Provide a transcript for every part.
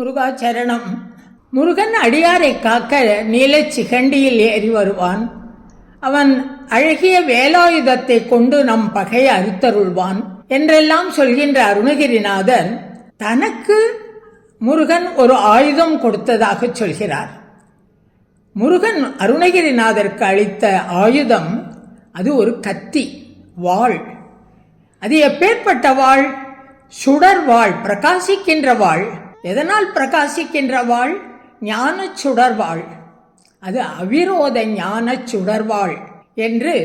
முருகாச்சரணம். முருகன் அடியாரை காக்க நீலச் சிகண்டியில் ஏறி வருவான். அவன் அழகிய வேலாயுதத்தை கொண்டு நம் பகையை அறுத்தருள்வான் என்றெல்லாம் சொல்கின்ற அருணகிரிநாதர் தனக்கு முருகன் ஒரு ஆயுதம் கொடுத்ததாக சொல்கிறார். முருகன் அருணகிரிநாதருக்கு அளித்த ஆயுதம் அது ஒரு கத்தி, வாள். அது எப்பேற்பட்ட வாள்? சுடர் வாள், பிரகாசிக்கின்ற வாள். எதனால் பிரகாசிக்கின்ற வாள்? ஞான சுடர்வாள். அது அவிரோத ஞான சுடர்வாள் என்று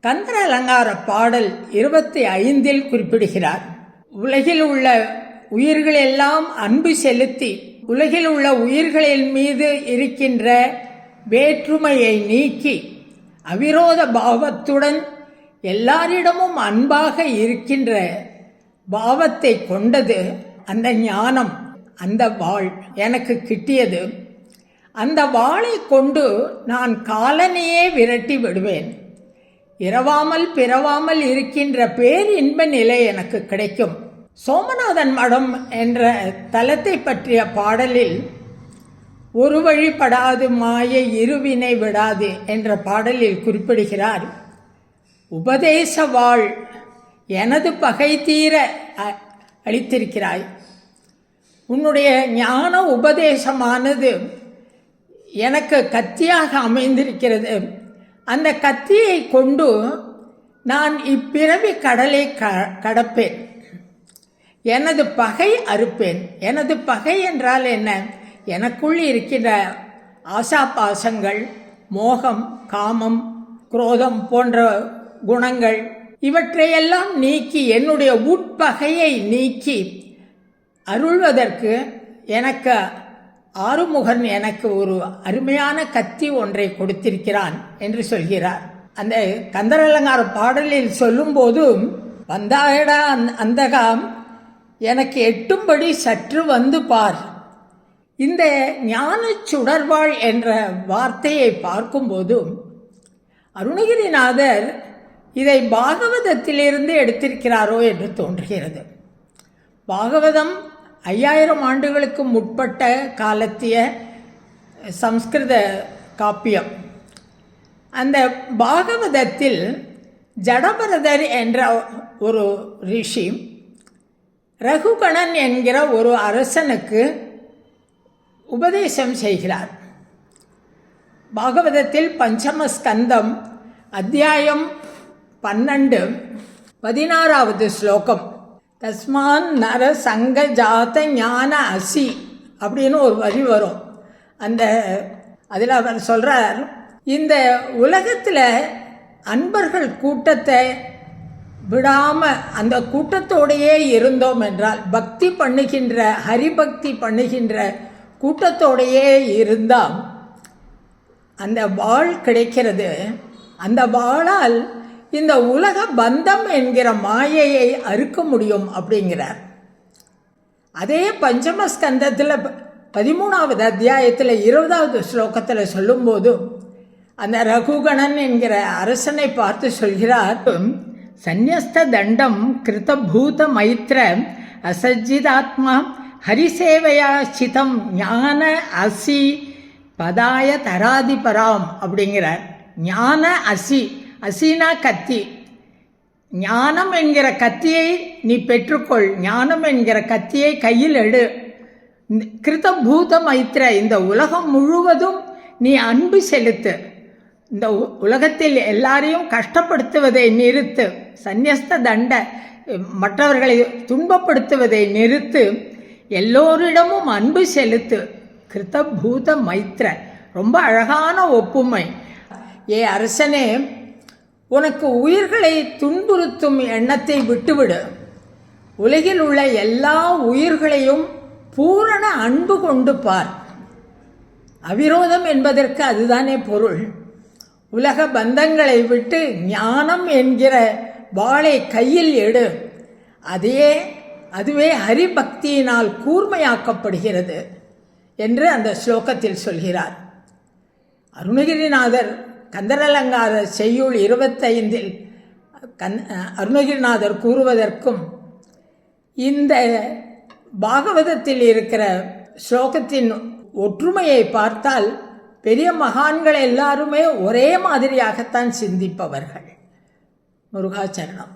கந்தர் அலங்கார பாடல் 25 குறிப்பிடுகிறார். உலகில் உள்ள உயிர்களெல்லாம் அன்பு செலுத்தி உலகில் உள்ள உயிர்களின் மீது இருக்கின்ற வேற்றுமையை நீக்கி அவிரோத பாவத்துடன் எல்லாரிடமும் அன்பாக இருக்கின்ற பாவத்தை கொண்டது அந்த ஞானம். அந்த வாள் எனக்கு கிட்டியது. அந்த வாளை கொண்டு நான் காலனையே விரட்டி விடுவேன். இரவாமல் பிறவாமல் இருக்கின்ற பேரின்ப நிலை எனக்கு கிடைக்கும். சோமநாதன் மடம் என்ற தலத்தை பற்றிய பாடலில் ஒரு வழிபடாது மாயை இருவினை விடாது என்ற பாடலில் குறிப்பிடுகிறார். உபதேச வாழ் எனது பகை தீர அளித்திருக்கிறாய். உன்னுடைய ஞான உபதேசமானது எனக்கு கத்தியாக அமைந்திருக்கிறது. அந்த கத்தியை கொண்டு நான் இப்பிறவி கடலை கடப்பேன். எனது பகை அறுப்பேன். எனது பகை என்றால் என்ன? எனக்குள் இருக்கின்ற ஆசாபாசங்கள், மோகம், காமம், குரோதம் போன்ற குணங்கள் இவற்றையெல்லாம் நீக்கி என்னுடைய உட்பகையை நீக்கி அருள்வதற்கு எனக்கு ஆறுமுகன் எனக்கு ஒரு அருமையான கத்தி ஒன்றை கொடுத்திருக்கிறான் என்று சொல்கிறார். அந்த கந்தர் அலங்கார பாடலில் சொல்லும்போது, வந்தாயடா அந்தகாம் எனக்கு எட்டும்படி சற்று வந்து பார். இந்த ஞான சுடர்வாள் என்ற வார்த்தையை பார்க்கும்போது அருணகிரிநாதர் இதை பாகவதத்திலிருந்து எடுத்திருக்கிறாரோ என்று தோன்றுகிறது. பாகவதம் 5000 ஆண்டுகளுக்கு முற்பட்ட காலத்திய சம்ஸ்கிருத காப்பியம். அந்த பாகவதத்தில் ஜடபரதர் என்ற ஒரு ரிஷி ரகுகணன் என்கிற ஒரு அரசனுக்கு உபதேசம் செய்கிறார். பாகவதத்தில் பஞ்சம ஸ்கந்தம் அத்தியாயம் 12 16வது ஸ்லோகம். தஸ்மான் நர சங்க ஜாத ஞான அசி அப்படின்னு ஒரு வரி வரும். அதில் அவர் சொல்கிறார், இந்த உலகத்தில் அன்பர்கள் கூட்டத்தை விடாமல் அந்த கூட்டத்தோடையே இருந்தோம் என்றால், பக்தி பண்ணுகின்ற ஹரிபக்தி பண்ணுகின்ற கூட்டத்தோடையே இருந்தால் அந்த வாள் கிடைக்கிறது. அந்த வாளால் இந்த உலக பந்தம் என்கிற மாயையை அறுக்க முடியும் அப்படிங்கிறார். அதே பஞ்சமஸ்கந்தத்தில் 13வது அத்தியாயத்தில் 20வது ஸ்லோகத்தில் சொல்லும்போது அந்த ரகுகணன் என்கிற அரசனை பார்த்து சொல்கிறார், சந்நியஸ்த தண்டம் கிருதபூத மைத்ர அசஜ்ஜிதாத்மா ஹரிசேவையா சிதம் ஞான அசி பதாய தராதிபராம் அப்படிங்கிறார். ஞான அசி, அசினா கத்தி. ஞானம் என்கிற கத்தியை நீ பெற்றுக்கொள். ஞானம் என்கிற கத்தியை கையில் எடு. கிருதபூத மைத்ர, இந்த உலகம் முழுவதும் நீ அன்பு செலுத்து. இந்த உலகத்தில் எல்லாரையும் கஷ்டப்படுத்துவதை நிறுத்து. சந்நியஸ்த தண்ட, மற்றவர்களை துன்பப்படுத்துவதை நிறுத்து. எல்லோரிடமும் அன்பு செலுத்து. கிருதபூத மைத்ர, ரொம்ப அழகான ஒப்புமை. ஏ அரசனே, உனக்கு உயிர்களை துன்புறுத்தும் எண்ணத்தை விட்டுவிடு. உலகில் உள்ள எல்லா உயிர்களையும் பூரண அன்பு கொண்டு பார். அவிரோதம் என்பதற்கு அதுதானே பொருள். உலக பந்தங்களை விட்டு ஞானம் என்கிற வாளை கையில் எடு. அதுவே ஹரிபக்தியினால் கூர்மையாக்கப்படுகிறது என்று அந்த ஸ்லோகத்தில் சொல்கிறார். அருணகிரிநாதர் கந்தர் அலங்கார செய்யுள் 25 அருணகிரிநாதர் கூறுவதற்கும் இந்த பாகவதத்தில் இருக்கிற ஸ்லோகத்தின் ஒற்றுமையை பார்த்தால் பெரிய மகான்கள் எல்லாருமே ஒரே மாதிரியாகத்தான் சிந்திப்பவர்கள். முருகாச்சரணம்.